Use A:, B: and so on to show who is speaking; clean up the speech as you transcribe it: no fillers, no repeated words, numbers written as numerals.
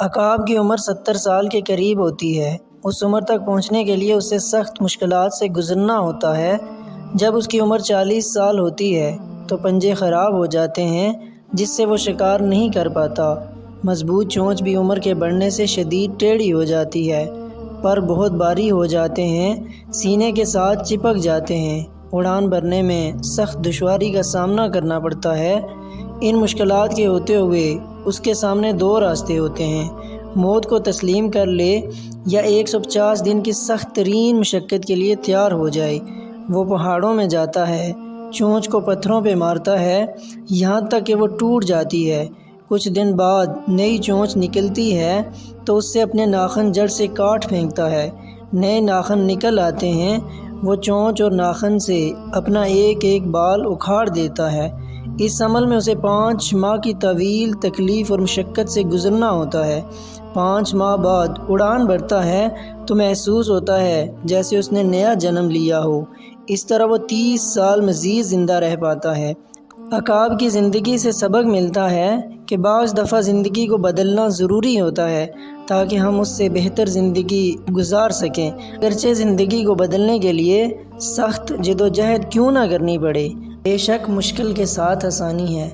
A: عقاب کی عمر 70 سال کے قریب ہوتی ہے۔ اس عمر تک پہنچنے کے لیے اسے سخت مشکلات سے گزرنا ہوتا ہے۔ جب اس کی عمر 40 سال ہوتی ہے تو پنجے خراب ہو جاتے ہیں جس سے وہ شکار نہیں کر پاتا۔ مضبوط چونچ بھی عمر کے بڑھنے سے شدید ٹیڑھی ہو جاتی ہے، پر بہت بھاری ہو جاتے ہیں، سینے کے ساتھ چپک جاتے ہیں۔ اڑان بھرنے میں سخت دشواری کا سامنا کرنا پڑتا ہے۔ ان مشکلات کے ہوتے ہوئے اس کے سامنے دو راستے ہوتے ہیں: موت کو تسلیم کر لے یا 150 دن کی سخت ترین مشقت کے لیے تیار ہو جائے۔ وہ پہاڑوں میں جاتا ہے، چونچ کو پتھروں پہ مارتا ہے یہاں تک کہ وہ ٹوٹ جاتی ہے۔ کچھ دن بعد نئی چونچ نکلتی ہے تو اس سے اپنے ناخن جڑ سے کاٹ پھینکتا ہے۔ نئے ناخن نکل آتے ہیں، وہ چونچ اور ناخن سے اپنا ایک ایک بال اکھاڑ دیتا ہے۔ اس عمل میں اسے 5 ماہ کی طویل تکلیف اور مشقت سے گزرنا ہوتا ہے۔ 5 ماہ بعد اڑان بھرتا ہے تو محسوس ہوتا ہے جیسے اس نے نیا جنم لیا ہو۔ اس طرح وہ 30 سال مزید زندہ رہ پاتا ہے۔ عقاب کی زندگی سے سبق ملتا ہے کہ بعض دفعہ زندگی کو بدلنا ضروری ہوتا ہے تاکہ ہم اس سے بہتر زندگی گزار سکیں، اگرچہ زندگی کو بدلنے کے لیے سخت جدوجہد کیوں نہ کرنی پڑے۔ بے شک مشکل کے ساتھ آسانی ہے۔